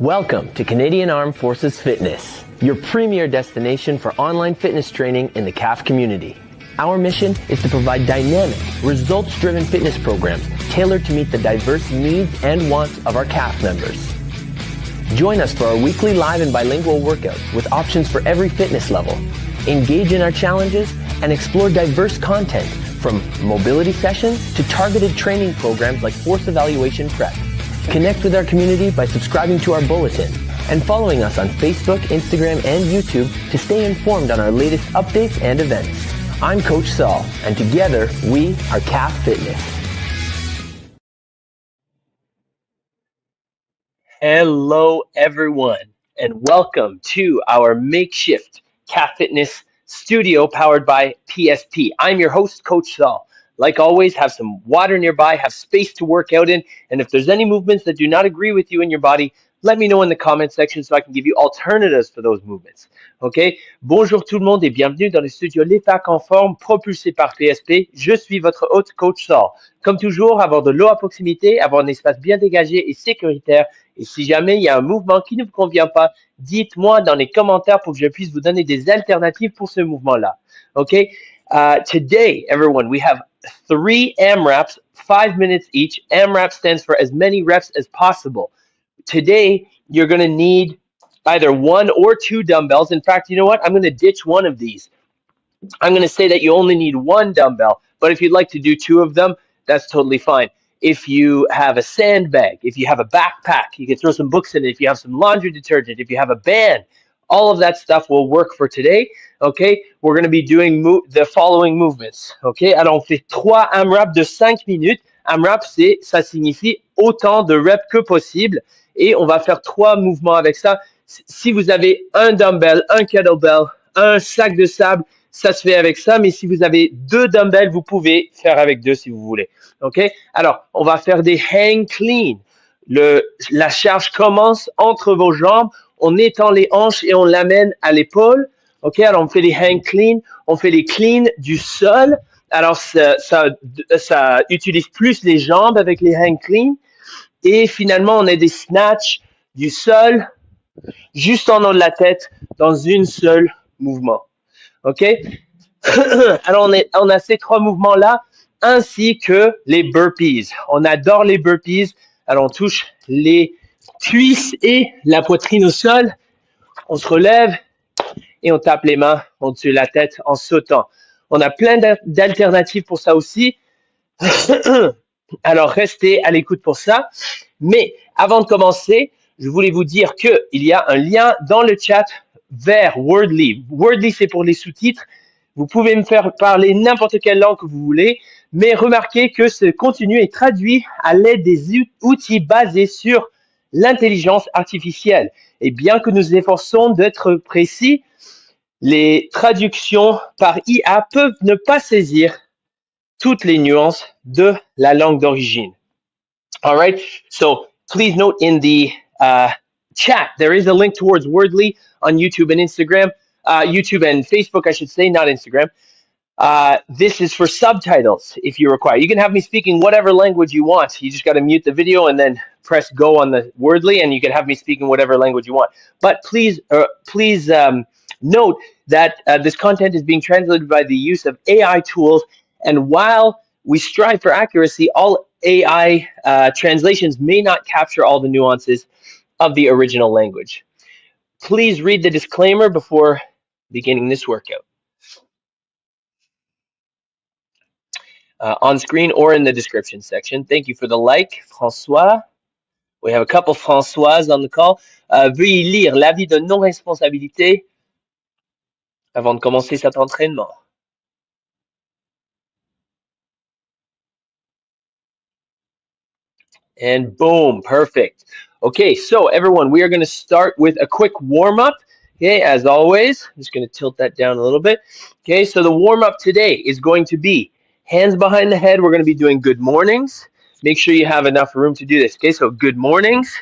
Welcome to Canadian Armed Forces Fitness, your premier destination for online fitness training in the CAF community. Our mission is to provide dynamic, results-driven fitness programs tailored to meet the diverse needs and wants of our CAF members. Join us for our weekly live and bilingual workouts with options for every fitness level. Engage in our challenges and explore diverse content from mobility sessions to targeted training programs like force evaluation prep. Connect with our community by subscribing to our bulletin and following us on Facebook, Instagram, and YouTube to stay informed on our latest updates and events. I'm Coach Saul, and together we are CAF Fitness. Hello, everyone, and welcome to our makeshift CAF Fitness studio powered by PSP. I'm your host, Coach Saul. Like always, have some water nearby, have space to work out in, and if there's any movements that do not agree with you in your body, let me know in the comment section so I can give you alternatives for those movements. Okay? Bonjour tout le monde et bienvenue dans le studio L'Étac en forme propulsé par PSP. Je suis votre hôte, Coach Saul. Comme toujours, avoir de l'eau à proximité, avoir un espace bien dégagé et sécuritaire. Et si jamais il y a un mouvement qui ne vous convient pas, dites-moi dans les commentaires pour que je puisse vous donner des alternatives pour ce mouvement-là. Okay? Today, everyone, we have 3 AMRAPs, 5 minutes each. AMRAP stands for as many reps as possible. Today, you're going to need either 1 or 2 dumbbells. In fact, you know what? I'm going to ditch one of these. I'm going to say that you only need 1 dumbbell, but if you'd like to do 2 of them, that's totally fine. If you have a sandbag, if you have a backpack, you can throw some books in it. If you have some laundry detergent, if you have a band, all of that stuff will work for today. Okay, we're going to be doing the following movements. Okay, alors on fait 3 AMRAP de 5 minutes. AMRAP, ça signifie autant de reps que possible. Et on va faire 3 mouvements avec ça. Si vous avez un dumbbell, un kettlebell, un sac de sable, ça se fait avec ça. Mais si vous avez 2 dumbbells, vous pouvez faire avec 2 si vous voulez. Ok, alors on va faire des hang clean. La charge commence entre vos jambes. On étend les hanches et on l'amène à l'épaule. OK, alors on fait les hang clean, on fait les clean du sol. Alors ça utilise plus les jambes avec les hang clean. Et finalement, on a des snatchs du sol juste en haut de la tête dans une seule mouvement. OK? Alors on a ces 3 mouvements-là ainsi que les burpees. On adore les burpees. Alors on touche les cuisses et la poitrine au sol. On se relève et on tape les mains au-dessus de la tête en sautant. On a plein d'alternatives pour ça aussi. Alors, restez à l'écoute pour ça. Mais avant de commencer, je voulais vous dire qu'il y a un lien dans le chat vers Wordly. Wordly, c'est pour les sous-titres. Vous pouvez me faire parler n'importe quelle langue que vous voulez, mais remarquez que ce contenu est traduit à l'aide des outils basés sur l'intelligence artificielle. Et bien que nous efforçons d'être précis, les traductions par IA peuvent ne pas saisir toutes les nuances de la langue d'origine. All right, so please note in the chat, there is a link towards Wordly on YouTube and Instagram, YouTube and Facebook, I should say, not Instagram. This is for subtitles if you require. You can have me speaking whatever language you want. You just got to mute the video and then press go on the Wordly, and you can have me speaking whatever language you want. But please note that this content is being translated by the use of AI tools. And while we strive for accuracy, all AI translations may not capture all the nuances of the original language. Please read the disclaimer before beginning this workout. On screen or in the description section. Thank you for the like, François. We have a couple Françoises on the call. Veuillez lire l'avis de non-responsabilité avant de commencer cet entraînement. And boom, perfect. Okay, so everyone, we are going to start with a quick warm-up. Okay, as always, I'm just going to tilt that down a little bit. Okay, so the warm-up today is going to be hands behind the head. We're going to be doing good mornings. Make sure you have enough room to do this. Okay, so good mornings.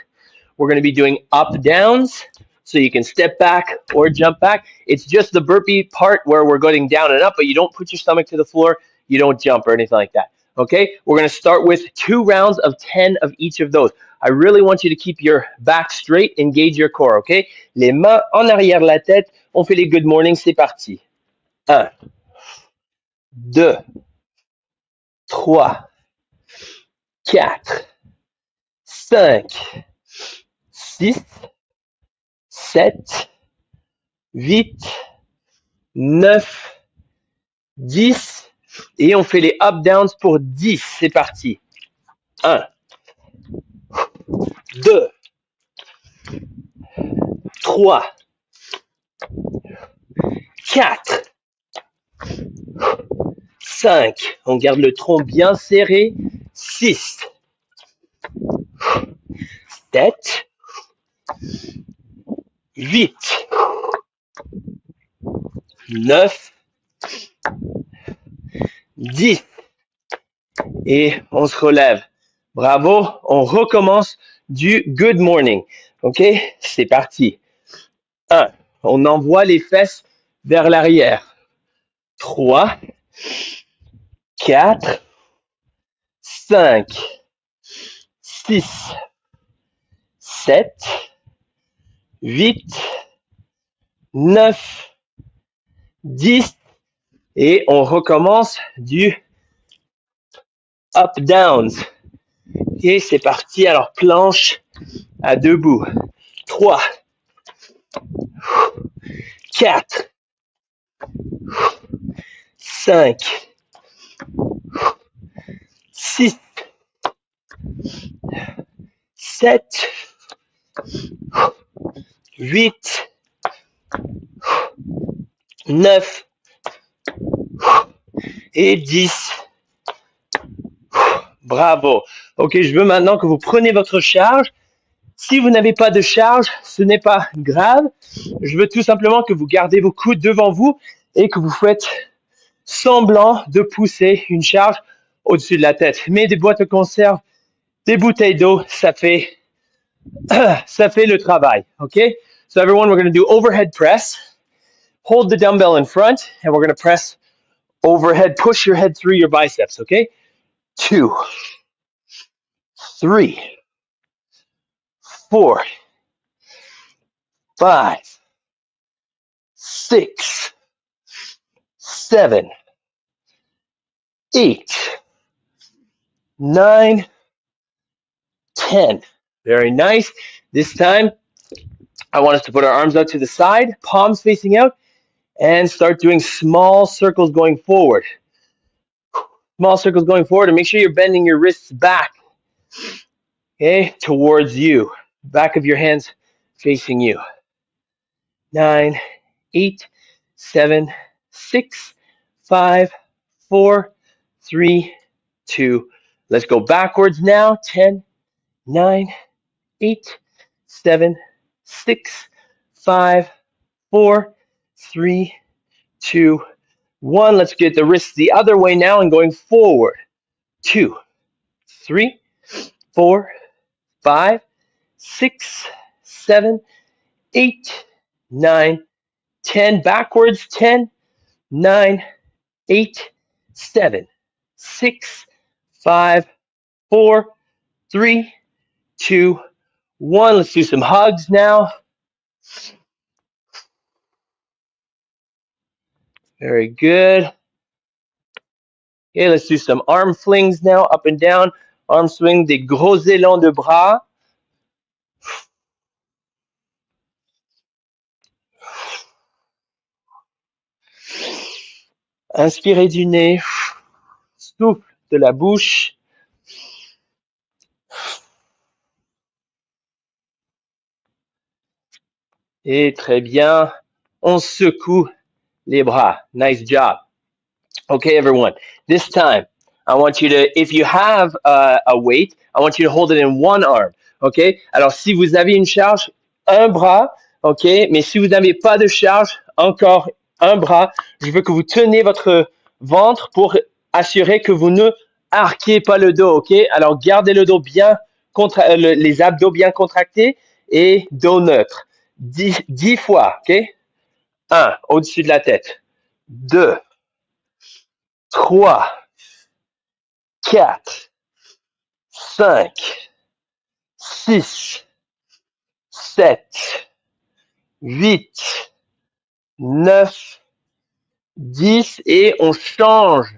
We're going to be doing up downs. So you can step back or jump back. It's just the burpee part where we're going down and up, but you don't put your stomach to the floor. You don't jump or anything like that. Okay, we're going to start with 2 rounds of 10 of each of those. I really want you to keep your back straight, engage your core, okay? Les mains en arrière de la tête, on fait les good morning, c'est parti. 1, 2, 3, 4, 5, 6, 7, 8, 9, 10. Et on fait les up-downs pour 10. C'est parti. 1, 2, 3, 4, 5. On garde le tronc bien serré. 6, 7, 8, 9, 10. Et on se relève. Bravo, on recommence du good morning. OK? C'est parti. 1, on envoie les fesses vers l'arrière. 3, 4, 5, 6, 7, 8, 9, 10. Et on recommence du up-downs. Et c'est parti. Alors, planche à debout. 3, 4, 5, 6, 7, 8, 9 et 10. Bravo. Ok, je veux maintenant que vous preniez votre charge. Si vous n'avez pas de charge, ce n'est pas grave. Je veux tout simplement que vous gardez vos coudes devant vous et que vous faites semblant de pousser une charge au-dessus de la tête. Mais des boîtes de conserve, des bouteilles d'eau, ça fait le travail. Okay? So everyone, we're going to do overhead press. Hold the dumbbell in front and we're going to press overhead. Push your head through your biceps. Okay? 2, 3, 4, 5, 6, 7, 8, 9, 10. Very nice. This time, I want us to put our arms out to the side, palms facing out, and start doing small circles going forward. Small circles going forward, and make sure you're bending your wrists back, okay, towards you. Back of your hands facing you. 9, 8, 7, 6, 5, 4, 3, 2. Let's go backwards now. 10, 9, 8, 7, 6, 5, 4, 3, 2, 1. Let's get the wrists the other way now and going forward. 2, 3, 4, 5, 6, 7, 8, 9, 10. Backwards. 10, 9, 8, 7, 6, 5, 4, 3, 2, 1. Let's do some hugs now. Very good. Okay, let's do some arm flings now, up and down. Arm swing, des gros élans de bras. Inspirez du nez. Souffle de la bouche. Et très bien. On secoue les bras. Nice job. Okay, everyone. This time, I want you to, if you have a weight, I want you to hold it in one arm. Okay? Alors, si vous avez une charge, un bras. Okay? Mais si vous n'avez pas de charge, encore un bras. Je veux que vous tenez votre ventre pour assurer que vous ne arquez pas le dos. Okay? Alors, gardez le dos bien, les abdos bien contractés et dos neutre. 10 fois. Okay? 1, au-dessus de la tête. 2, 3, 4, 5, 6, 7, 8, 9, 10 et on change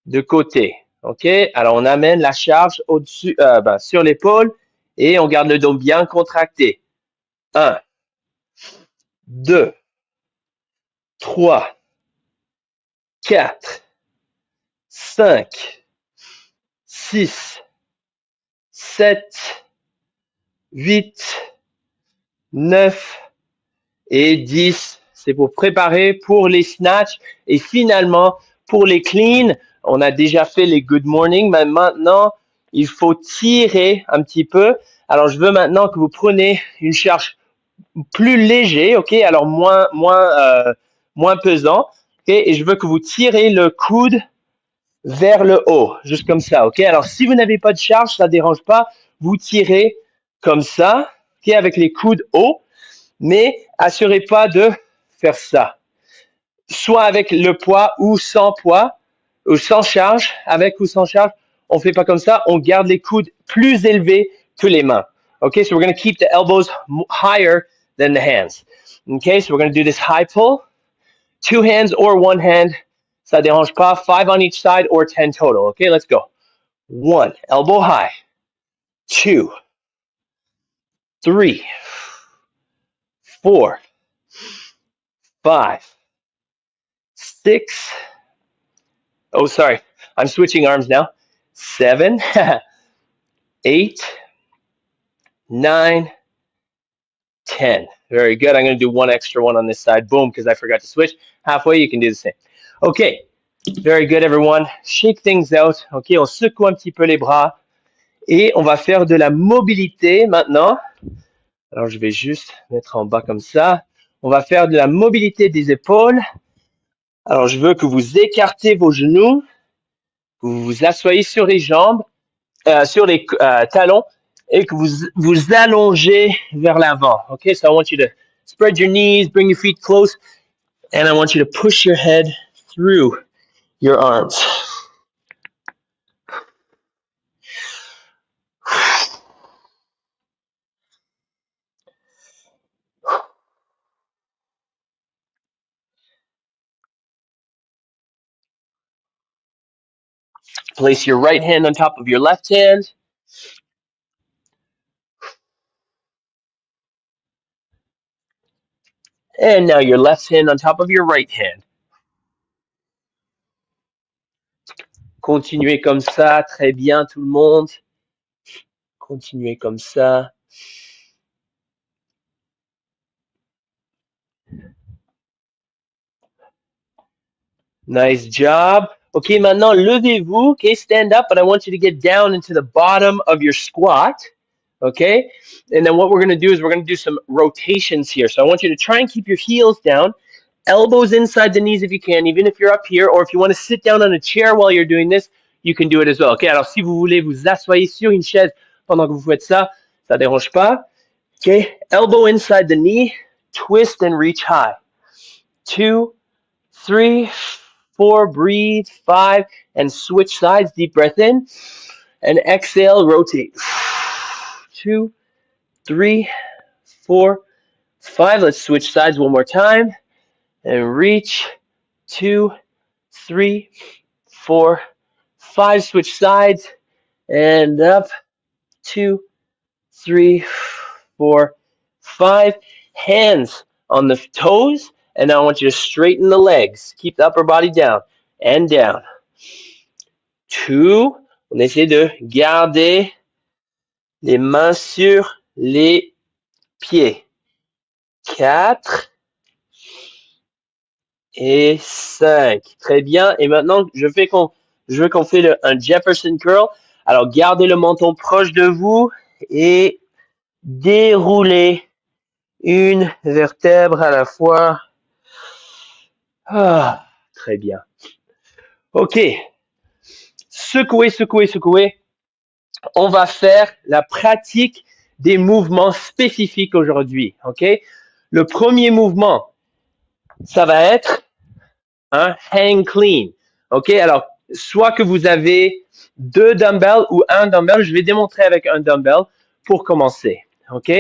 de côté. OK? Alors, on amène la charge au-dessus, sur l'épaule et on garde le dos bien contracté. 1, 2, 3, 4, 5, 6, 7, 8, 9 et 10. C'est pour préparer pour les snatchs. Et finalement, pour les cleans, on a déjà fait les good morning, mais maintenant, il faut tirer un petit peu. Alors, je veux maintenant que vous preniez une charge plus léger, OK? Alors, moins pesant. OK? Et je veux que vous tirez le coude vers le haut, juste comme ça, OK? Alors, si vous n'avez pas de charge, ça ne dérange pas. Vous tirez comme ça, OK? Avec les coudes hauts, mais assurez pas de faire ça. Soit avec le poids ou sans charge, avec ou sans charge. On fait pas comme ça, on garde les coudes plus élevés que les mains. Okay, so we're going to keep the elbows higher than the hands. Okay, so we're going to do this high pull. 2 hands or 1 hand. Ça dérange pas. 5 on each side or 10 total. Okay, let's go. 1, elbow high. 2, 3, 4, 5, 6. Oh, sorry. I'm switching arms now. 7, 8, 9, 10. Very good. I'm going to do one extra one on this side. Boom, because I forgot to switch. Halfway, you can do the same. Okay. Very good, everyone. Shake things out. Okay, on secoue un petit peu les bras. Et on va faire de la mobilité maintenant. Alors, je vais juste mettre en bas comme ça. On va faire de la mobilité des épaules. Alors, je veux que vous écartez vos genoux. Que vous vous asseyez sur les jambes, sur les talons. Et que vous allongez vers l'avant. Okay, so I want you to spread your knees, bring your feet close, and I want you to push your head through your arms. Place your right hand on top of your left hand. And now your left hand on top of your right hand. Continuez comme ça, très bien tout le monde. Continuez comme ça. Nice job. Okay, maintenant levez-vous. Okay, stand up, but I want you to get down into the bottom of your squat. Okay, and then what we're going to do is we're going to do some rotations here. So I want you to try and keep your heels down. Elbows inside the knees if you can, even if you're up here, or if you want to sit down on a chair while you're doing this, you can do it as well. Okay, alors si vous voulez vous asseoir sur une chaise pendant que vous faites ça, ça dérange pas. Okay, elbow inside the knee, twist and reach high. 2, 3, 4, breathe, 5, and switch sides. Deep breath in, and exhale, rotate. 2, 3, 4, 5. Let's switch sides one more time. And reach. 2, 3, 4, 5. Switch sides. And up. 2, 3, 4, 5. Hands on the toes. And now I want you to straighten the legs. Keep the upper body down. And down. 2. On essaie de garder les mains sur les pieds. 4. Et 5. Très bien. Et maintenant, je veux qu'on fait un Jefferson curl. Alors, gardez le menton proche de vous et déroulez une vertèbre à la fois. Ah, très bien. OK. Secouez, secouez, secouez. On va faire la pratique des mouvements spécifiques aujourd'hui. OK? Le premier mouvement, ça va être un hang clean. OK? Alors, soit que vous avez 2 dumbbells ou un dumbbell. Je vais démontrer avec un dumbbell pour commencer. OK?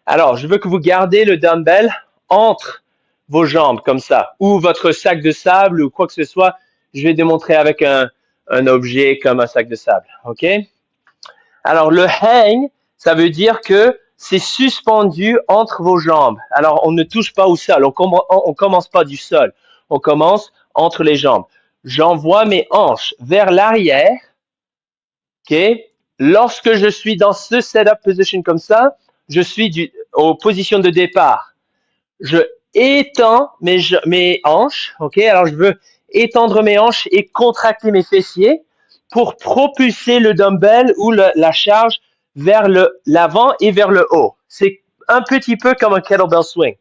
Alors, je veux que vous gardez le dumbbell entre vos jambes comme ça, ou votre sac de sable ou quoi que ce soit. Je vais démontrer avec un objet comme un sac de sable. OK? Alors, le hang, ça veut dire que c'est suspendu entre vos jambes. Alors, on ne touche pas au sol. On commence pas du sol. On commence entre les jambes. J'envoie mes hanches vers l'arrière. OK? Lorsque je suis dans ce setup position comme ça, je suis aux positions de départ. Je étends mes hanches. OK? Alors, je veux étendre mes hanches et contracter mes fessiers pour propulser le dumbbell ou la charge vers l'avant et vers le haut. C'est un petit peu comme un kettlebell swing.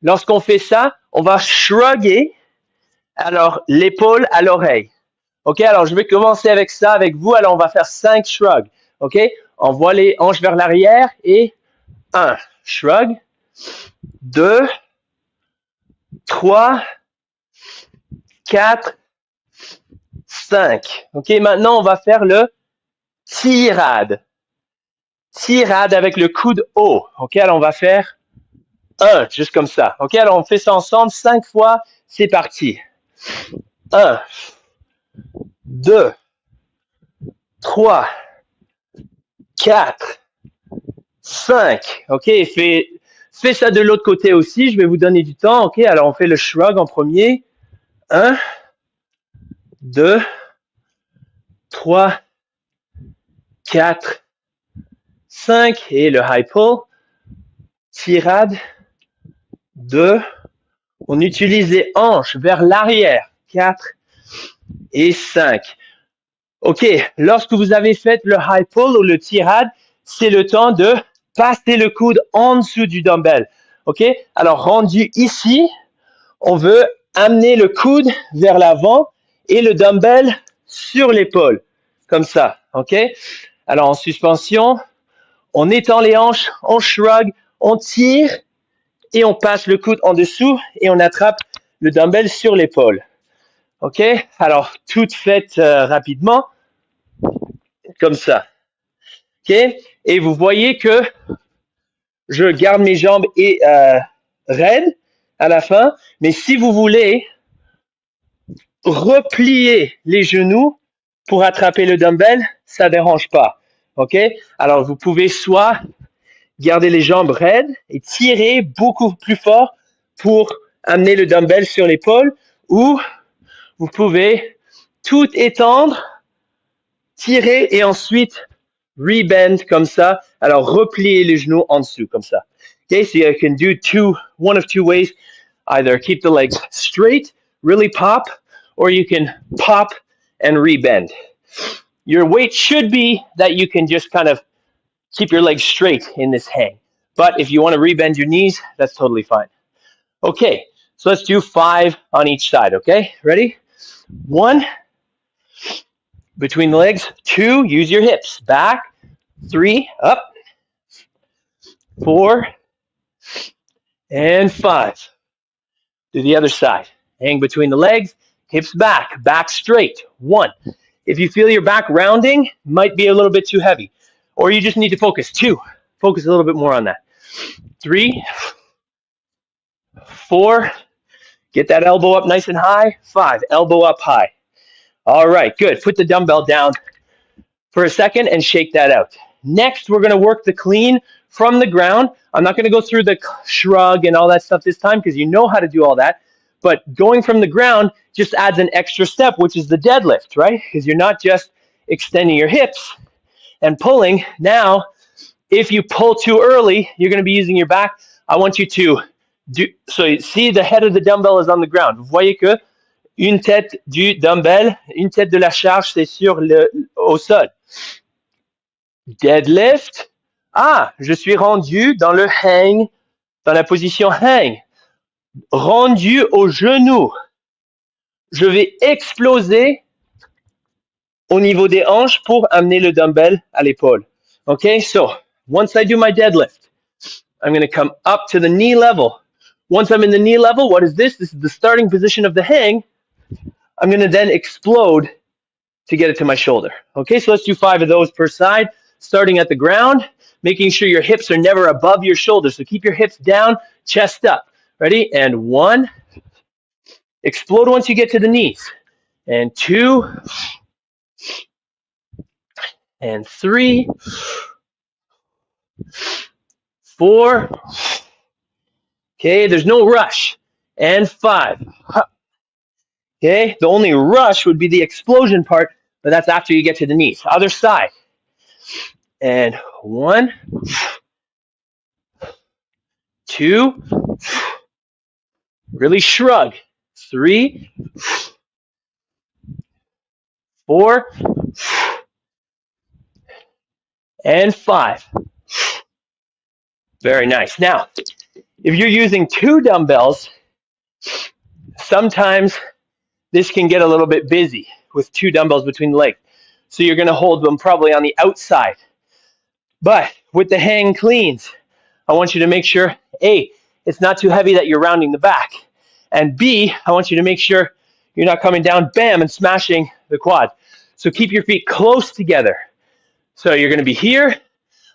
Lorsqu'on fait ça, on va shrugger alors l'épaule à l'oreille. OK, alors je vais commencer avec ça avec vous. Alors on va faire 5 shrugs. OK, on voit les hanches vers l'arrière et 1 shrug, 2, 3, 4, 5. OK, maintenant on va faire le tirade. Tirade avec le coude haut. OK, alors on va faire 1, juste comme ça. OK, alors on fait ça ensemble 5 fois. C'est parti. 1, 2, 3, 4, 5. OK, fais ça de l'autre côté aussi. Je vais vous donner du temps. OK, alors on fait le shrug en premier. 1, 2, 3, 4, 5. Et le high pull. Tirade. 2. On utilise les hanches vers l'arrière. 4 et 5. OK, lorsque vous avez fait le high pull ou le tirade, c'est le temps de passer le coude en dessous du dumbbell. OK, alors rendu ici, on veut amener le coude vers l'avant et le dumbbell sur l'épaule, comme ça. OK, alors en suspension, on étend les hanches, on shrug, on tire et on passe le coude en dessous et on attrape le dumbbell sur l'épaule. OK, alors toute faite rapidement, comme ça. OK, et vous voyez que je garde mes jambes raides à la fin, mais si vous voulez replier les genoux pour attraper le dumbbell, ça ne dérange pas. OK, alors vous pouvez soit garder les jambes raides et tirer beaucoup plus fort pour amener le dumbbell sur l'épaule, ou vous pouvez tout étendre, tirer et ensuite rebend comme ça. Alors replier les genoux en dessous comme ça. Okay, so you can do one of two ways. Either keep the legs straight, really pop, or you can pop and rebend. Your weight should be that you can just kind of keep your legs straight in this hang. But if you want to rebend your knees, that's totally fine. Okay, so let's do 5 on each side, okay? Ready? 1, between the legs. 2, use your hips. Back. 3, up. 4, and 5. Do the other side. Hang between the legs, hips back, back straight. 1. If you feel your back rounding, might be a little bit too heavy. Or you just need to focus. 2, focus a little bit more on that. 3, 4, get that elbow up nice and high. 5, elbow up high. All right, good. Put the dumbbell down for a second and shake that out. Next, we're going to work the clean from the ground. I'm not going to go through the shrug and all that stuff this time because you know how to do all that. But going from the ground just adds an extra step, which is the deadlift, right? Because you're not just extending your hips and pulling. Now, if you pull too early, you're going to be using your back. I want you to do, so you see the head of the dumbbell is on the ground. Vous voyez que une tête du dumbbell, une tête de la charge, c'est au sol. Deadlift. Ah, je suis rendu dans le hang, dans la position hang. Rendu au genou. Je vais exploser au niveau des hanches pour amener le dumbbell à l'épaule. Okay, so once I do my deadlift, I'm going to come up to the knee level. Once I'm in the knee level, what is this? This is the starting position of the hang. I'm going to then explode to get it to my shoulder. Okay, so let's do 5 of those per side, starting at the ground, making sure your hips are never above your shoulders. So keep your hips down, chest up. Ready? And 1. Explode once you get to the knees. And 2. And 3. 4. Okay, there's no rush. And 5. Okay, the only rush would be the explosion part, but that's after you get to the knees. Other side. And 1, 2, really shrug. 3, 4, and 5. Very nice. Now, if you're using 2 dumbbells, sometimes this can get a little bit busy with 2 dumbbells between the legs. So you're going to hold them probably on the outside. But with the hang cleans, I want you to make sure, A, it's not too heavy that you're rounding the back. And B, I want you to make sure you're not coming down, bam, and smashing the quad. So keep your feet close together. So you're going to be here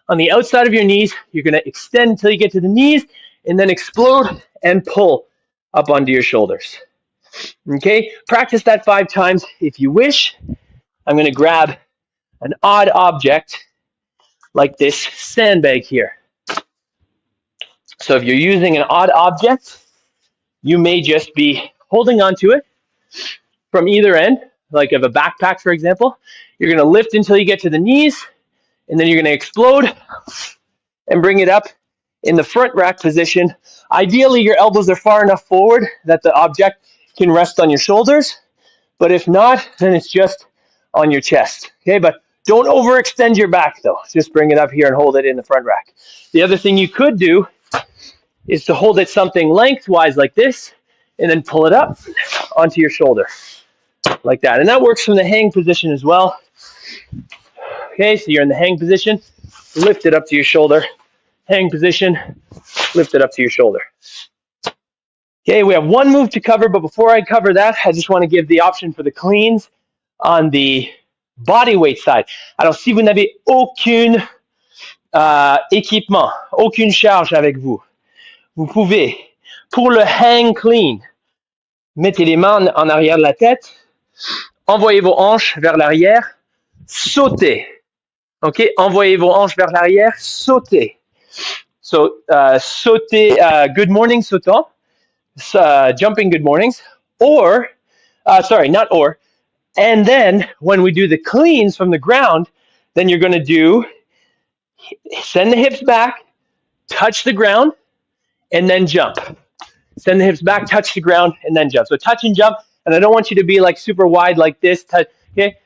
on the outside of your knees. You're going to extend until you get to the knees and then explode and pull up onto your shoulders. Okay, practice that 5 times if you wish. I'm going to grab an odd object like this sandbag here. So if you're using an odd object, you may just be holding onto it from either end, like of a backpack, for example. You're going to lift until you get to the knees, and then you're going to explode and bring it up in the front rack position. Ideally, your elbows are far enough forward that the object can rest on your shoulders, but if not, then it's just on your chest. Okay, but don't overextend your back though. Just bring it up here and hold it in the front rack. The other thing you could do is to hold it something lengthwise like this, and then pull it up onto your shoulder like that. And that works from the hang position as well. Okay, so you're in the hang position, lift it up to your shoulder. Hang position, lift it up to your shoulder. Okay, we have 1 move to cover, but before I cover that, I just want to give the option for the cleans on the body weight side. Alors, si vous n'avez aucune équipement, aucune charge avec vous, vous pouvez, pour le hang clean, mettez les mains en arrière de la tête, envoyez vos hanches vers l'arrière, sautez. Ok, envoyez vos hanches vers l'arrière, sautez. So, sautez, good morning, sautant. Jumping good mornings, or, sorry, not or, and then when we do the cleans from the ground, then you're going to do, send the hips back, touch the ground, and then jump. Send the hips back, touch the ground, and then jump. So touch and jump, and I don't want you to be like super wide like this, okay?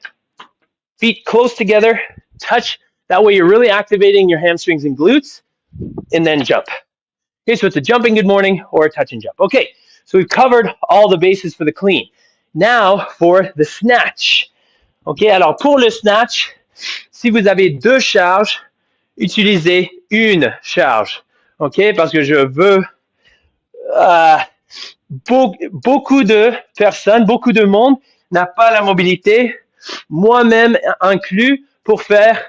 Feet close together, touch, that way you're really activating your hamstrings and glutes, and then jump. Okay, so it's a jumping good morning or a touch and jump. Okay, so we've covered all the bases for the clean. Now for the snatch. Okay, alors pour le snatch, si vous avez 2 charges, utilisez une charge. Ok, parce que je veux beaucoup de personnes, beaucoup de monde n'a pas la mobilité, moi-même inclus, pour faire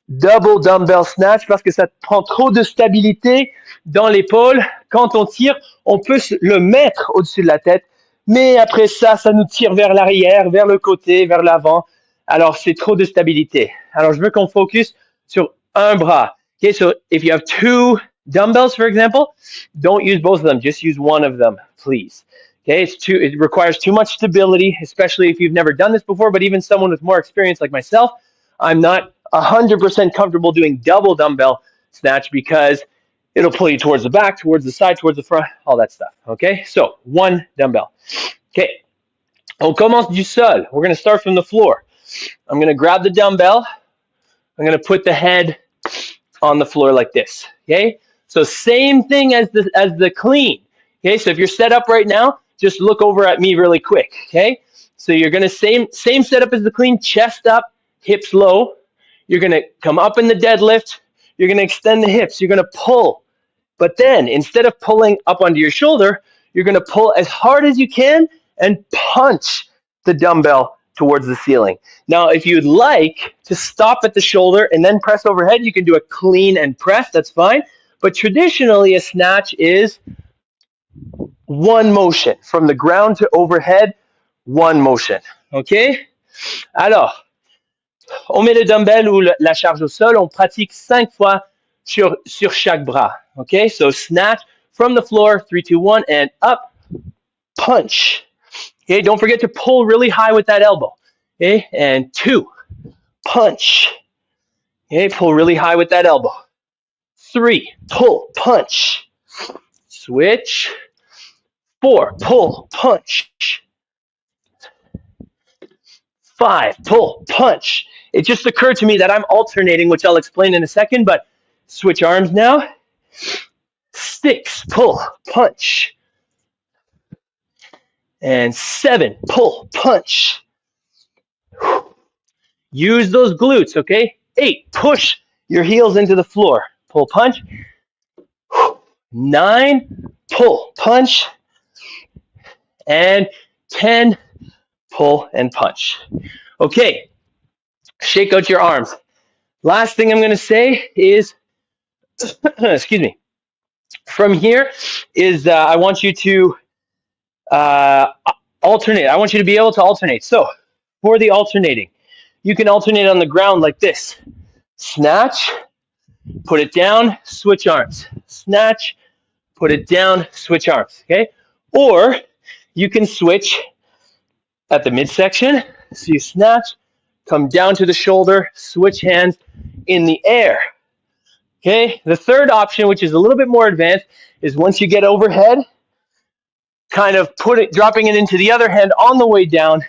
double dumbbell snatch parce que ça prend trop de stabilité dans l'épaule. Quand on tire, on peut le mettre au-dessus de la tête, mais après ça, ça nous tire vers l'arrière, vers le côté, vers l'avant. Alors, c'est trop de stabilité. Alors, je veux qu'on focus sur un bras. Okay, so if you have 2 dumbbells, for example, don't use both of them. Just use one of them, please. Okay, it requires too much stability, especially if you've never done this before, but even someone with more experience like myself, I'm not 100% comfortable doing double dumbbell snatch because it'll pull you towards the back, towards the side, towards the front, all that stuff. Okay, so 1 dumbbell. Okay, on commence du sol. We're going to start from the floor. I'm going to grab the dumbbell. I'm going to put the head on the floor like this. Okay, so same thing as the clean. Okay, so if you're set up right now, just look over at me really quick. Okay, so you're going to same setup as the clean, chest up, hips low. You're going to come up in the deadlift. You're going to extend the hips. You're going to pull. But then instead of pulling up onto your shoulder, you're going to pull as hard as you can and punch the dumbbell towards the ceiling. Now, if you'd like to stop at the shoulder and then press overhead, you can do a clean and press, that's fine. But traditionally, a snatch is one motion. From the ground to overhead, one motion. OK? Alors, on met le dumbbell ou la charge au sol, on pratique 5 fois sur chaque bras. OK? So snatch from the floor, 3, 2, 1, and up, punch. Okay, don't forget to pull really high with that elbow. Okay, and 2, punch. Okay, pull really high with that elbow. 3, pull, punch. Switch. 4, pull, punch. 5, pull, punch. It just occurred to me that I'm alternating, which I'll explain in a second, but switch arms now. 6, pull, punch. And 7, pull, punch. Use those glutes, okay? 8, push your heels into the floor. Pull, punch. 9, pull, punch. And 10, pull and punch. Okay, shake out your arms. Last thing I'm going to say is, excuse me, from here is I want you to alternate. I want you to be able to alternate. So for the alternating, you can alternate on the ground like this. Snatch, put it down, switch arms. Snatch, put it down, switch arms, okay? Or you can switch at the midsection. So you snatch, come down to the shoulder, switch hands in the air. Okay, the third option, which is a little bit more advanced, is once you get overhead, kind of dropping it into the other hand on the way down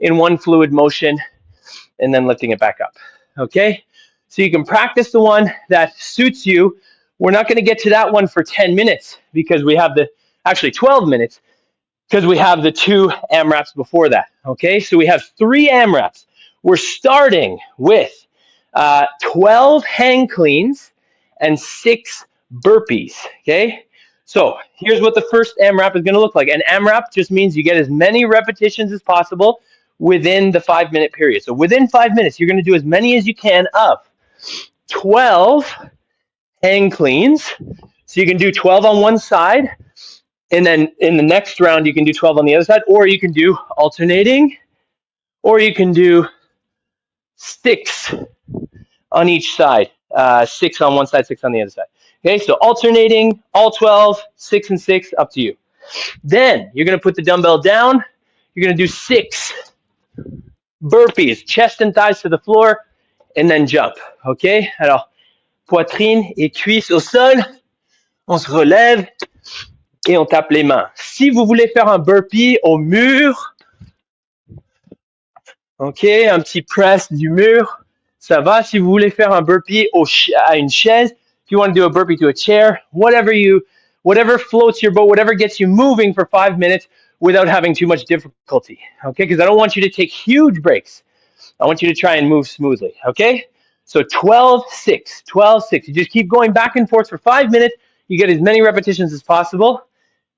in one fluid motion, and then lifting it back up. Okay, so you can practice the one that suits you. We're not going to get to that one for 10 minutes because we have actually 12 minutes because we have the 2 AMRAPs before that. Okay, so we have 3 AMRAPs. We're starting with 12 hang cleans and 6 burpees. Okay, so here's what the first AMRAP is going to look like. An AMRAP just means you get as many repetitions as possible within the 5-minute period. So within 5 minutes, you're going to do as many as you can of 12 hang cleans. So you can do 12 on one side, and then in the next round, you can do 12 on the other side, or you can do alternating, or you can do 6 on each side, 6 on one side, 6 on the other side. Okay, so alternating, all 12, 6 and 6, up to you. Then you're going to put the dumbbell down. You're going to do 6 burpees, chest and thighs to the floor, and then jump. Okay, alors, poitrine et cuisses au sol. On se relève et on tape les mains. Si vous voulez faire un burpee au mur, ok, un petit press du mur, ça va. Si vous voulez faire un burpee à une chaise, if you want to do a burpee to a chair, whatever floats your boat, whatever gets you moving for 5 minutes without having too much difficulty, okay? Because I don't want you to take huge breaks. I want you to try and move smoothly, okay? So 12, 6, 12, 6. You just keep going back and forth for 5 minutes. You get as many repetitions as possible.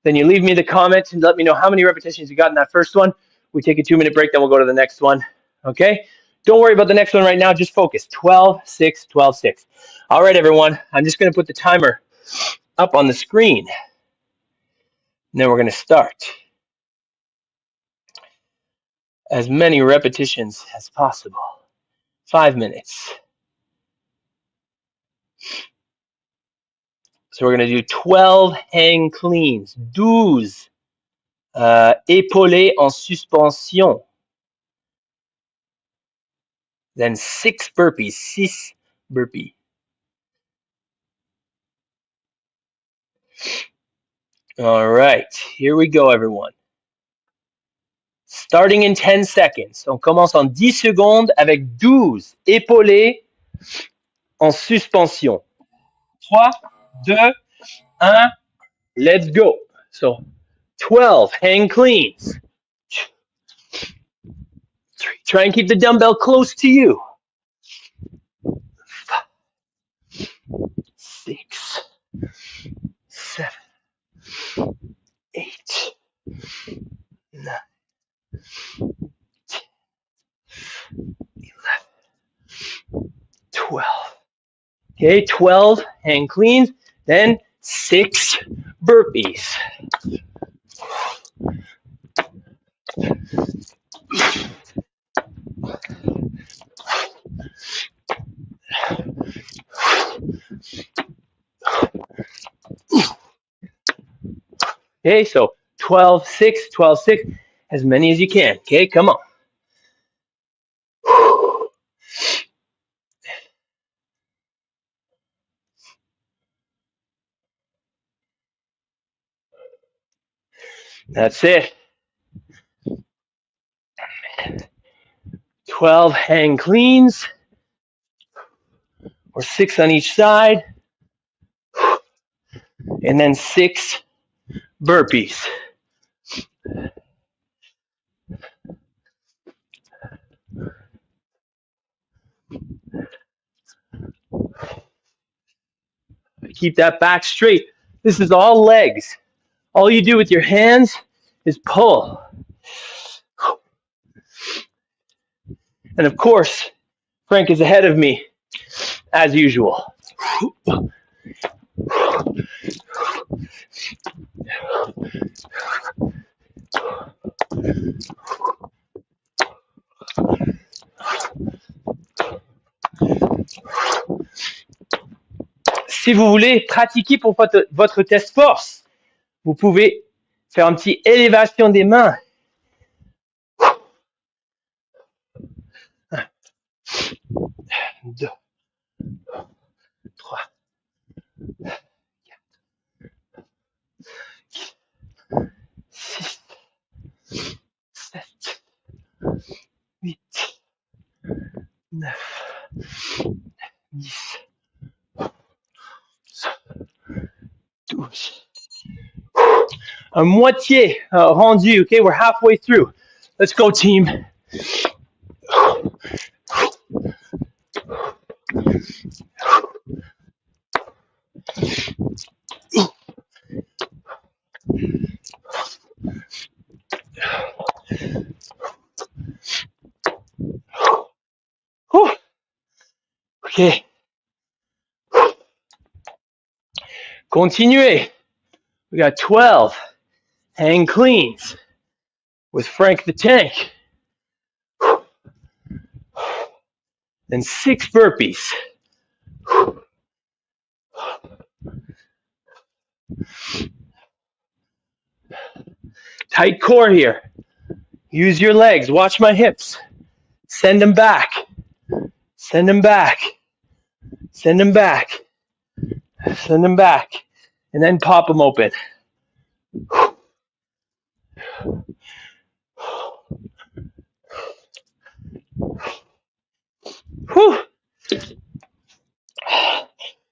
Then you leave me the comments and let me know how many repetitions you got in that first one. We take a 2-minute break, then we'll go to the next one, okay? Don't worry about the next one right now. Just focus. 12, 6, 12, 6. All right, everyone. I'm just going to put the timer up on the screen. And then we're going to start. As many repetitions as possible. 5 minutes. So we're going to do 12 hang cleans. 12 épaulés en suspension. Then 6 burpees. 6 burpees. All right, here we go, everyone. Starting in 10 seconds. On commence en 10 secondes avec 12 épaulés en suspension. 3, 2, 1, let's go. So 12 hang cleans. 3, try and keep the dumbbell close to you. 5, 6, 7, 8, 9, 10, 12. Okay, 12 hand cleans, then 6 burpees. Okay, so 12, 6, 12, 6, as many as you can. Okay, come on. That's it. 12 hang cleans, or 6 on each side, and then 6 burpees. Keep that back straight. This is all legs. All you do with your hands is pull. And of course, Frank is ahead of me, as usual. Si vous voulez pratiquer pour votre test force, vous pouvez faire une petite élévation des mains. 1, 2, 3, 4, 6, 7, 8, 9, 10, 12. Un moitié rendu, okay? We're halfway through. Let's go, team. Okay. Continuez. We got 12 hang cleans with Frank the Tank. Then 6 burpees. Tight core here. Use your legs. Watch my hips. Send them back. Send them back. Send them back. Send them back. And then pop them open. Whew.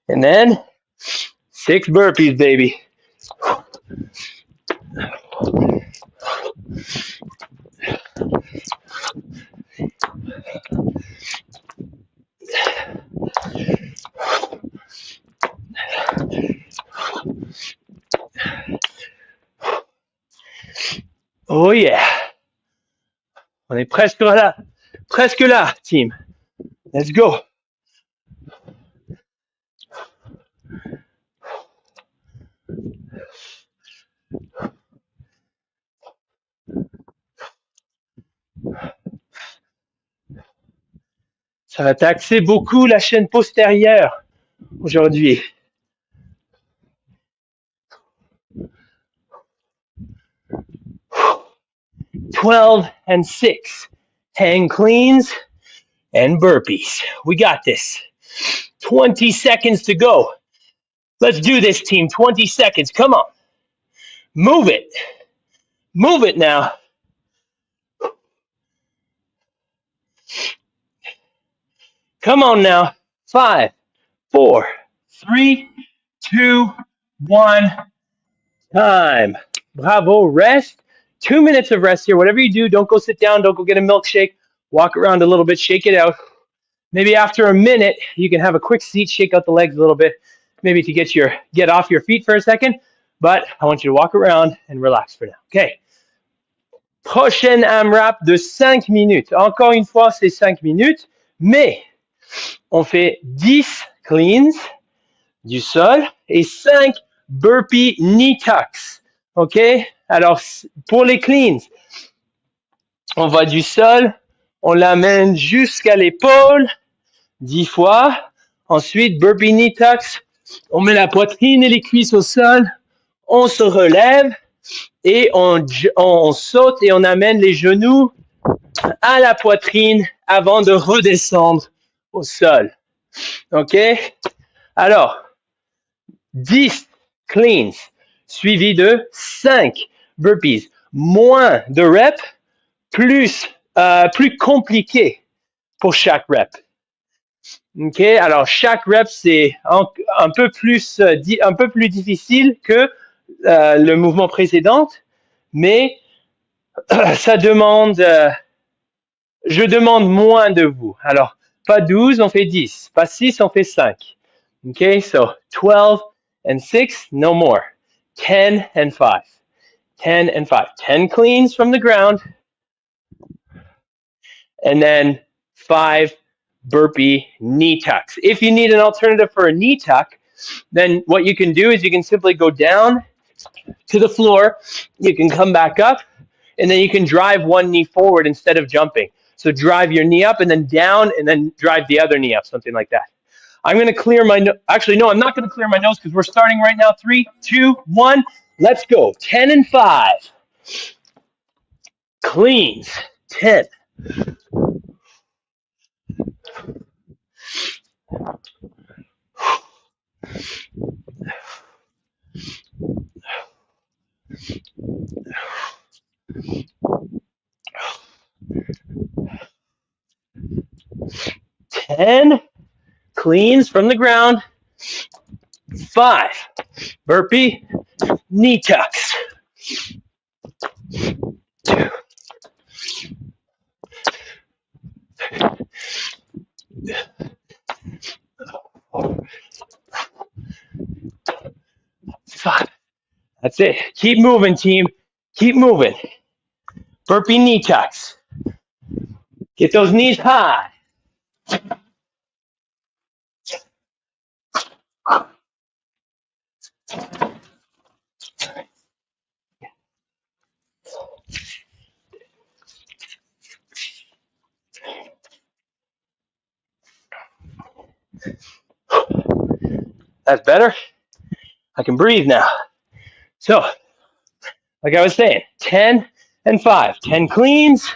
And then 6 burpees, baby. Oh yeah. On est presque là. Presque là, team. Let's go. Ça va taxer beaucoup la chaîne postérieure aujourd'hui. $12 and 6 hang cleans and burpees. We got this. 20 seconds to go. Let's do this, team. 20 seconds. Come on. Move it. Move it now. Come on now. 5, 4, 3, 2, 1. Time. Bravo. Rest. 2 minutes of rest here. Whatever you do, don't go sit down. Don't go get a milkshake. Walk around a little bit. Shake it out. Maybe after a minute, you can have a quick seat. Shake out the legs a little bit. Maybe to get off your feet for a second. But I want you to walk around and relax for now. Okay. Prochaine AMRAP de 5 minutes. Encore une fois, c'est 5 minutes. Mais On fait 10 cleans du sol et 5 burpee knee tucks. OK? Alors, pour les cleans, on va du sol, on l'amène jusqu'à l'épaule 10 fois. Ensuite, burpee knee tucks, on met la poitrine et les cuisses au sol, on se relève et on saute et on amène les genoux à la poitrine avant de redescendre au sol. OK? Alors, 10 cleans suivi de 5 burpees. Moins de reps, plus compliqué pour chaque rep. OK? Alors, chaque rep, c'est un peu plus difficile que le mouvement précédent, mais ça demande, je demande moins de vous. Alors, pas 12, on fait 10. Pas 6, on fait 5. Okay, so 12 and 6, no more. 10 and 5. 10 and 5. 10 cleans from the ground. And then 5 burpee knee tucks. If you need an alternative for a knee tuck, then what you can do is you can simply go down to the floor. You can come back up, and then you can drive one knee forward instead of jumping. So drive your knee up and then down and then drive the other knee up, something like that. I'm going to clear my nose. Actually, no, I'm not going to clear my nose because we're starting right now. 3, 2, 1. Let's go. 10 and 5. Cleans. 10. Ten cleans from the ground. 5 burpee knee tucks. 2, 5. That's it. Keep moving, team. Keep moving. Burpee knee tucks. Get those knees high. That's better. I can breathe now. So, like I was saying, 10 and 5. 10 cleans.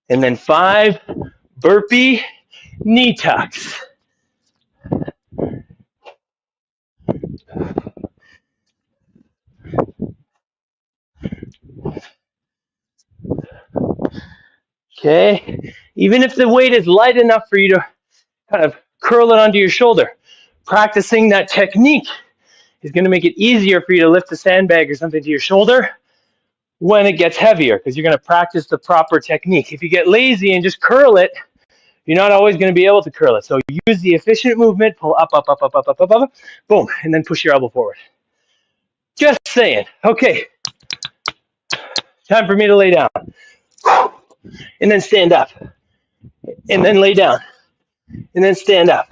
And then 5 burpee knee tucks. Okay, even if the weight is light enough for you to kind of curl it onto your shoulder, practicing that technique is going to make it easier for you to lift a sandbag or something to your shoulder when it gets heavier, because you're going to practice the proper technique. If you get lazy and just curl it, you're not always going to be able to curl it. So use the efficient movement, pull up, up, up, up, up, up, up, up, boom, and then push your elbow forward. Just saying. Okay, time for me to lay down. And then stand up. And then lay down. And then stand up.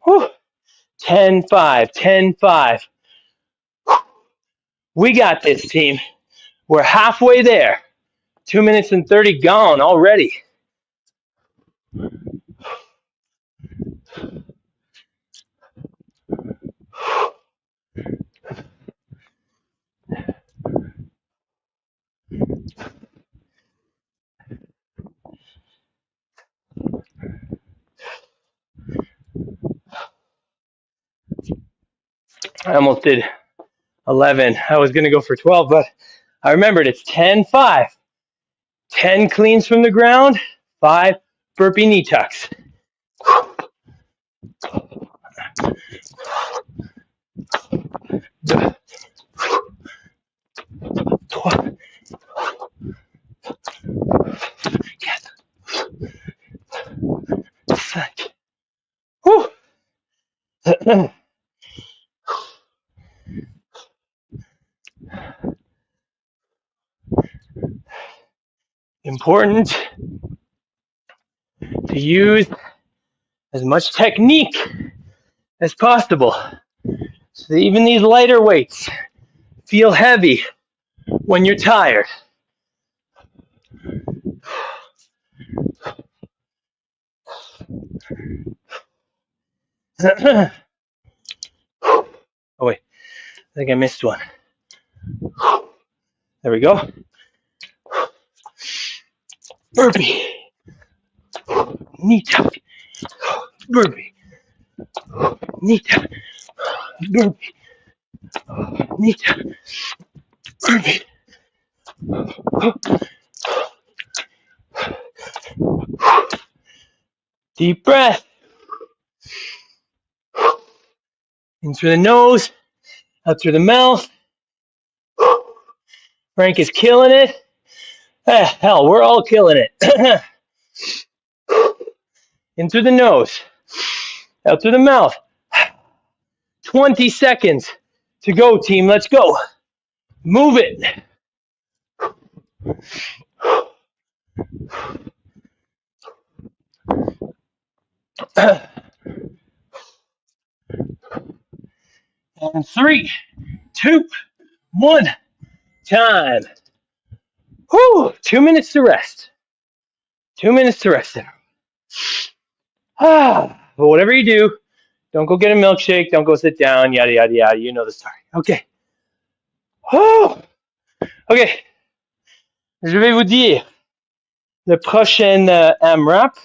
Whew. 10-5, 10-5. We got this, team. We're halfway there. 2 minutes and 30 gone already. I almost did 11. I was going to go for 12, but I remembered it's 10-5. 10 cleans from the ground, 5 burpee knee tucks. Whew. Important to use as much technique as possible. So that even these lighter weights feel heavy when you're tired. Oh wait, I think I missed one. There we go. Burpee. Knee tuck. Burpee. Knee tuck. Burpee. Knee tuck. Burpee. Deep breath. In through the nose, out through the mouth. Frank is killing it. Hell, we're all killing it. In through the nose, out through the mouth. 20 seconds to go, team. Let's go. Move it. And 3, 2, 1, time. Whew, 2 minutes to rest. 2 minutes to rest. But whatever you do, don't go get a milkshake, don't go sit down, yada, yada, yada. You know the story. Okay. Ok. Je vais vous dire le prochain AMRAP.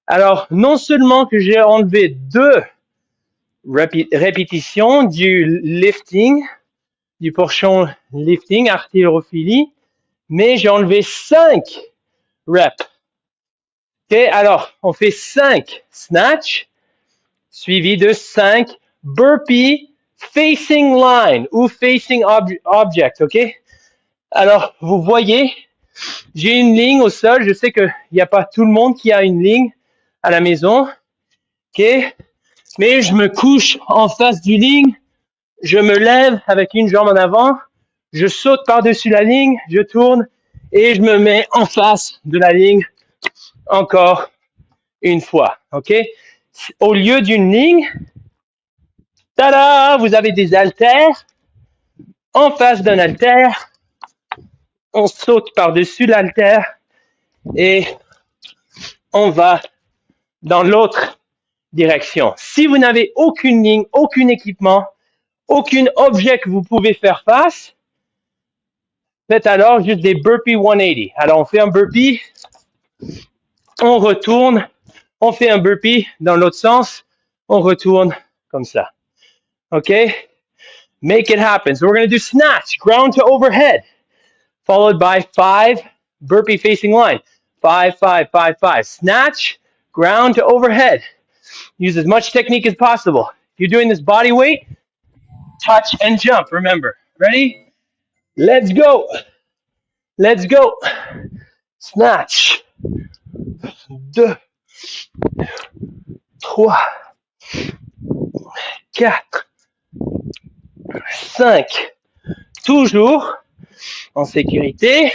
Alors, non seulement que j'ai enlevé 2 répétitions du lifting, du portion lifting, haltérophilie, mais j'ai enlevé 5 reps. Ok, alors, on fait 5 snatch, suivi de 5 burpees facing line ou facing object, ok? Alors, vous voyez, j'ai une ligne au sol. Je sais qu'il n'y a pas tout le monde qui a une ligne à la maison, ok? Mais je me couche en face du ligne, je me lève avec une jambe en avant, je saute par-dessus la ligne, je tourne et je me mets en face de la ligne encore une fois, ok? Au lieu d'une ligne, tada, vous avez des haltères. En face d'un haltère, on saute par-dessus l'haltère et on va dans l'autre direction. Si vous n'avez aucune ligne, aucun équipement, aucun objet que vous pouvez faire face, faites alors juste des burpees 180. Alors, on fait un burpee, on retourne, on fait un burpee dans l'autre sens, on retourne comme ça. OK? Make it happen. So we're going to do snatch, ground to overhead, followed by 5 burpee facing line. 5, 5, 5, 5. Snatch, ground to overhead. Use as much technique as possible. If you're doing this body weight, touch and jump, remember. Ready? Let's go. Let's go. Snatch. 2, 3, 4, 5. Toujours en sécurité.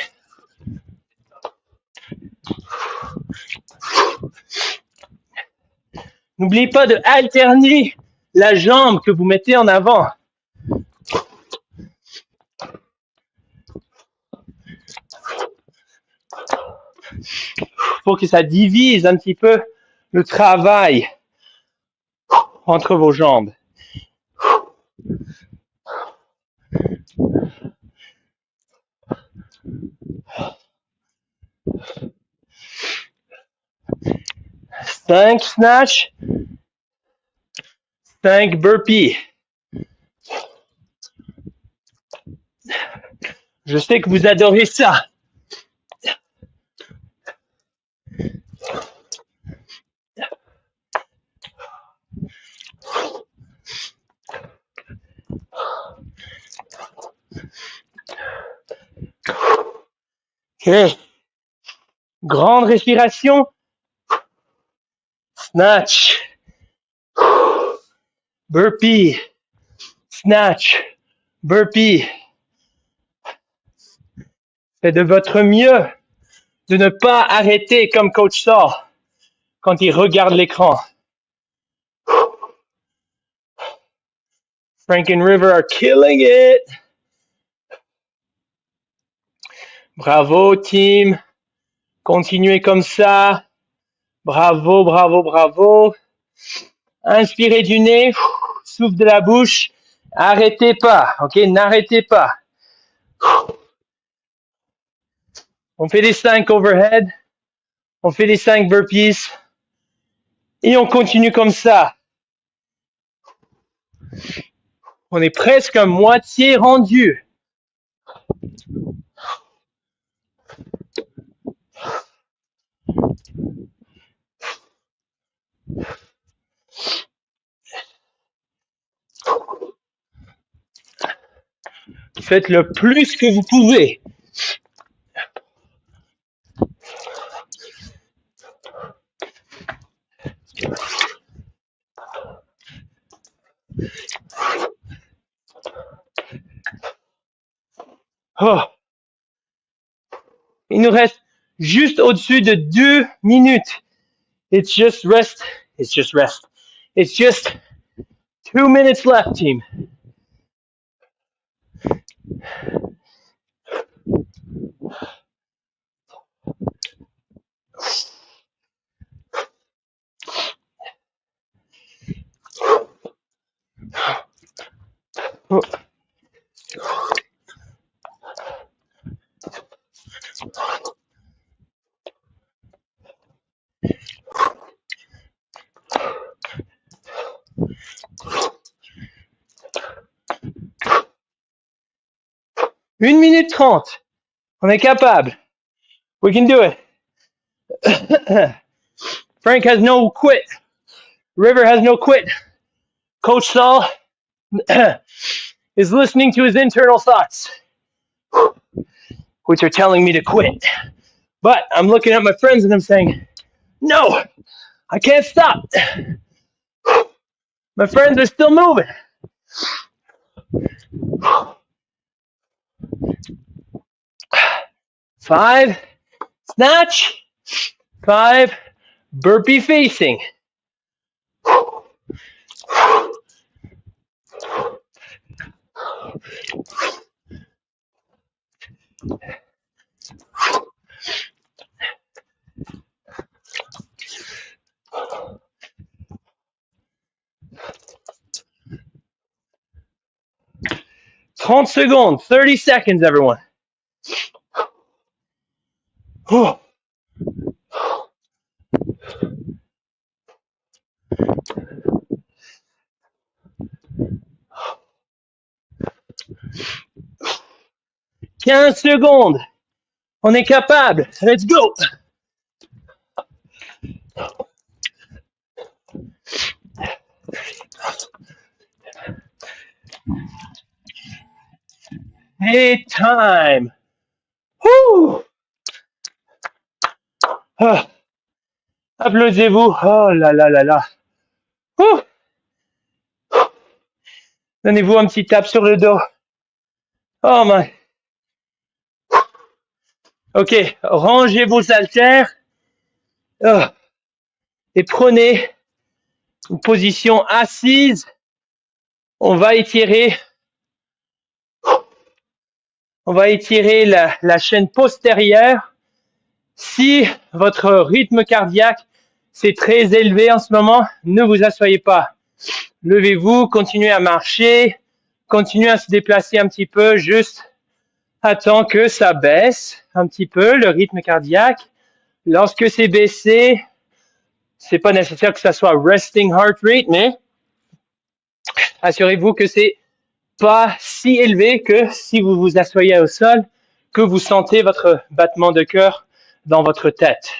N'oubliez pas de alterner la jambe que vous mettez en avant. Pour que ça divise un petit peu le travail entre vos jambes. Cinq snatch, 5 burpees. Je sais que vous adorez ça. Ok. Grande respiration. Snatch. burpee, snatch, burpee. Faites de votre mieux de ne pas arrêter comme Coach Saul quand il regarde l'écran. Frank and River are killing it. Bravo, team. Continuez comme ça. Bravo, bravo, bravo. Inspirez du nez. Souffle de la bouche. Arrêtez pas. OK? N'arrêtez pas. On fait les 5 overhead. On fait les 5 burpees. Et on continue comme ça. On est presque à moitié rendu. Faites le plus que vous pouvez. Oh. Il nous reste juste au-dessus de 2 minutes. It's just rest. It's just rest. It's just 2 minutes left, team. Oh. Une minute 30. On est capable. We can do it. Frank has no quit. River has no quit. Coach Saul is listening to his internal thoughts, which are telling me to quit. But I'm looking at my friends and I'm saying, no, I can't stop. My friends are still moving. 5, snatch. 5, burpee facing. Trente secondes, 30 seconds, everyone. 15 secondes. On est capable. Let's go. Hey, time. Woo. Ah. Applaudissez-vous. Oh là là là là. Ouh. Donnez-vous un petit tape sur le dos. Oh my. Ok, rangez vos haltères. Oh. Et prenez une position assise. On va étirer. On va étirer la chaîne postérieure. Si votre rythme cardiaque c'est très élevé en ce moment, ne vous asseyez pas. Levez-vous, continuez à marcher, continuez à se déplacer un petit peu, juste attends que ça baisse un petit peu, le rythme cardiaque. Lorsque c'est baissé, c'est pas nécessaire que ça soit resting heart rate, mais assurez-vous que c'est pas si élevé que si vous vous asseyez au sol, que vous sentez votre battement de cœur dans votre tête.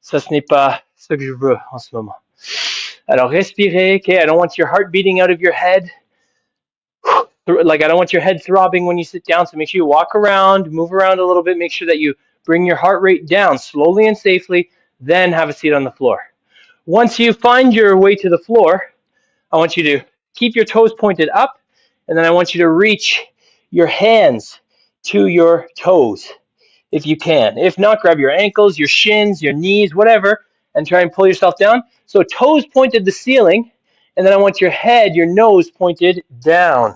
Ça, ce n'est pas ce que je veux en ce moment. Alors, respirez. Okay, I don't want your heart beating out of your head. Like, I don't want your head throbbing when you sit down. So make sure you walk around, move around a little bit. Make sure that you bring your heart rate down slowly and safely. Then have a seat on the floor. Once you find your way to the floor, I want you to keep your toes pointed up, and then I want you to reach your hands to your toes if you can. If not, grab your ankles, your shins, your knees, whatever, and try and pull yourself down. So toes pointed to the ceiling, and then I want your head, your nose pointed down.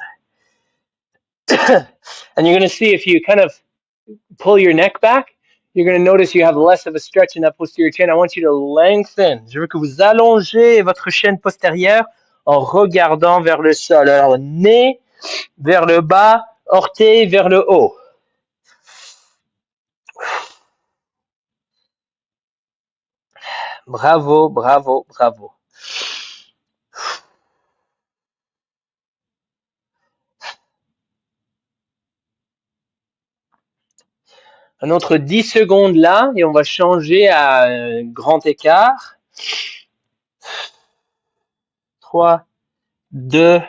And you're going to see if you kind of pull your neck back, you're going to notice you have less of a stretch in that posterior chain. I want you to lengthen. Je veux que vous allongez votre chaîne postérieure en regardant vers le sol. Alors, nez vers le bas, orteil vers le haut. Bravo, bravo, bravo. Un autre 10 secondes là, et on va changer à un grand écart. 3, 2,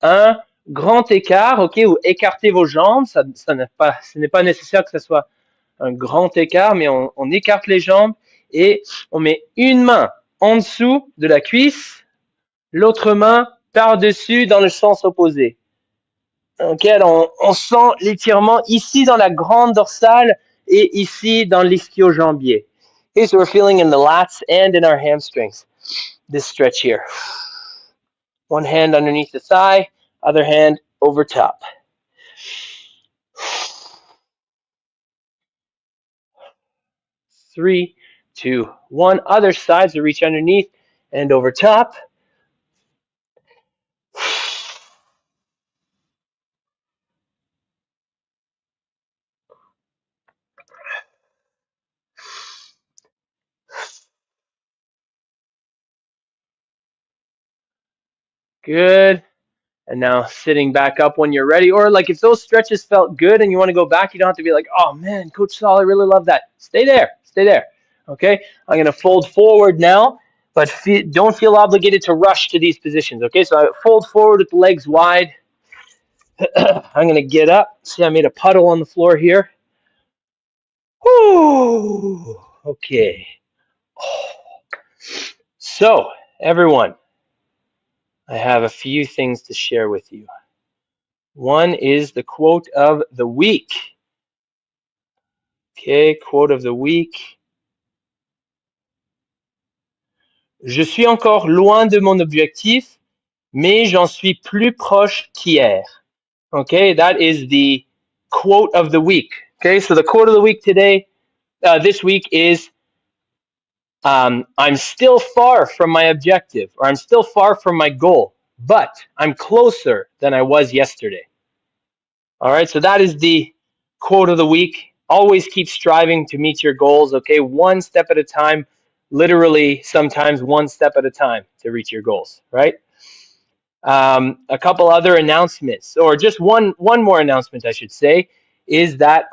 1. Grand écart, ok, ou écartez vos jambes. Ce n'est pas nécessaire que ce soit un grand écart, mais on écarte les jambes et on met une main en dessous de la cuisse, l'autre main par-dessus dans le sens opposé. Ok, alors on sent l'étirement ici dans la grande dorsale et ici dans l'ischio-jambier. Okay, so we're feeling in the lats and in our hamstrings, this stretch here. One hand underneath the thigh, other hand over top. Three, 2, 1. Other side, so reach underneath and over top. Good. And now sitting back up when you're ready. Or like if those stretches felt good and you want to go back, you don't have to be like, oh man, Coach Saul, I really love that. Stay there. Stay there. Okay. I'm going to fold forward now, but don't feel obligated to rush to these positions. Okay. So I fold forward with the legs wide. I'm going to get up. See, I made a puddle on the floor here. Whoo. Okay. So everyone, I have a few things to share with you. One is the quote of the week. Okay, quote of the week. Je suis encore loin de mon objectif, mais j'en suis plus proche qu'hier. Okay, that is the quote of the week. Okay, so the quote of the week today, this week is, I'm still far from my objective, or I'm still far from my goal, but I'm closer than I was yesterday. All right, so that is the quote of the week. Always keep striving to meet your goals, okay? One step at a time, literally sometimes one step at a time to reach your goals, right? A couple other announcements, or just one more announcement, I should say, is that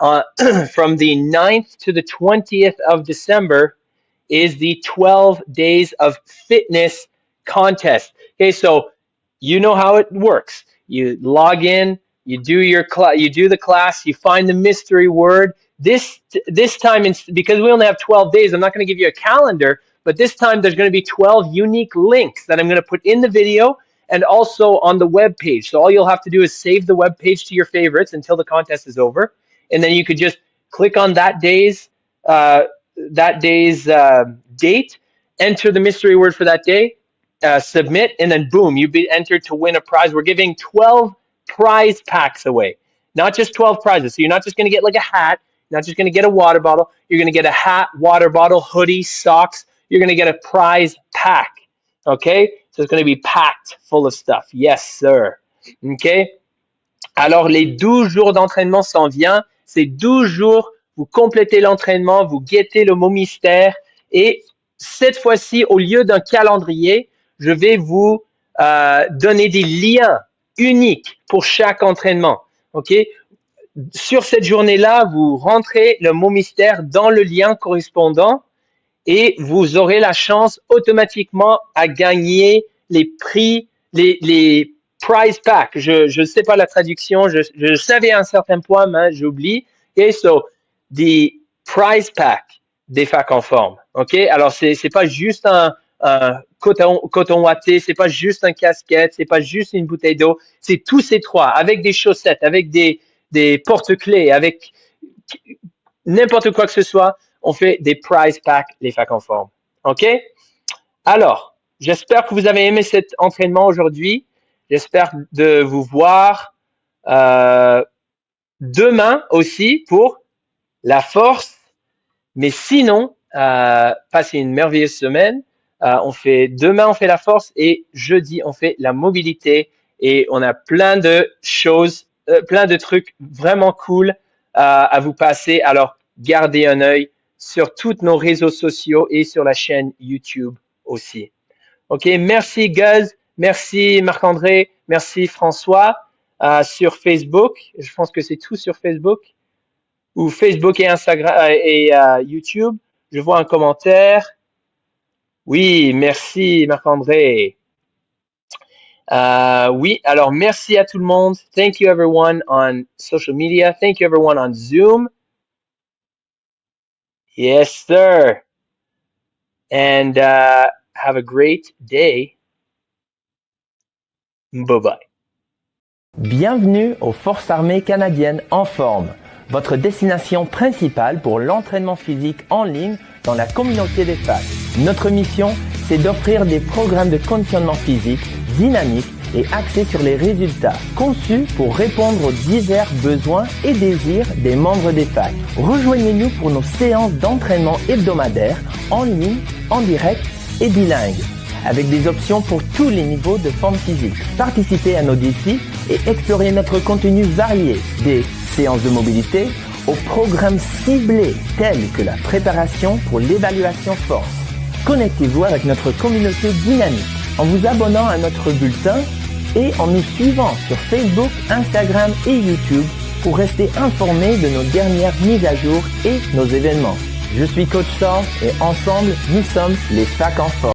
from the 9th to the 20th of December is the 12 days of fitness contest. Okay, so you know how it works. You log in, you do the class, you find the mystery word. This time, because we only have 12 days, I'm not going to give you a calendar, but this time there's going to be 12 unique links that I'm going to put in the video and also on the web page. So all you'll have to do is save the web page to your favorites until the contest is over, and then you could just click on that day's date, enter the mystery word for that day, submit, and then boom, you'll be entered to win a prize. We're giving 12 prize packs away, not just 12 prizes. So you're not just going to get like a hat, you're not just going to get a water bottle. You're going to get a hat, water bottle, hoodie, socks. You're going to get a prize pack. Okay, so it's going to be packed full of stuff. Yes, sir. Okay. Alors les 12 jours d'entraînement s'en vient. C'est 12 jours. Vous complétez l'entraînement, vous guettez le mot mystère, et cette fois-ci, au lieu d'un calendrier, je vais vous donner des liens uniques pour chaque entraînement. Ok? Sur cette journée-là, vous rentrez le mot mystère dans le lien correspondant et vous aurez la chance automatiquement à gagner les prix, les prize packs. Je ne sais pas la traduction, je savais à un certain point, mais j'oublie. Okay, so the prize pack des facs en forme. Ok, alors c'est pas juste un coton ouaté, c'est pas juste un casquette, c'est pas juste une bouteille d'eau, c'est tous ces trois, avec des chaussettes, avec des porte-clés, avec n'importe quoi que ce soit, on fait des prize packs, les facs en forme. OK? Alors, j'espère que vous avez aimé cet entraînement aujourd'hui. J'espère de vous voir demain aussi pour la force. Mais sinon, passez une merveilleuse semaine. Demain, on fait la force et jeudi, on fait la mobilité. Et on a plein de choses, plein de trucs vraiment cool à vous passer. Alors, gardez un œil sur tous nos réseaux sociaux et sur la chaîne YouTube aussi. OK, merci Guz, merci Marc-André, merci François sur Facebook. Je pense que c'est tout sur Facebook ou Facebook et Instagram et YouTube. Je vois un commentaire. Oui, merci Marc-André. Oui, alors merci à tout le monde. Thank you everyone on social media. Thank you everyone on Zoom. Yes, sir. And have a great day. Bye-bye. Bienvenue aux Forces armées canadiennes en forme, votre destination principale pour l'entraînement physique en ligne dans la communauté des facs. Notre mission, c'est d'offrir des programmes de conditionnement physique dynamiques et axés sur les résultats, conçus pour répondre aux divers besoins et désirs des membres des facs. Rejoignez-nous pour nos séances d'entraînement hebdomadaires en ligne, en direct et bilingue, avec des options pour tous les niveaux de forme physique. Participez à nos défis et explorez notre contenu varié, des séances de mobilité aux programmes ciblés tels que la préparation pour l'évaluation force. Connectez-vous avec notre communauté dynamique en vous abonnant à notre bulletin et en nous suivant sur Facebook, Instagram et YouTube pour rester informé de nos dernières mises à jour et nos événements. Je suis Coach Saul et ensemble, nous sommes les facs en forme.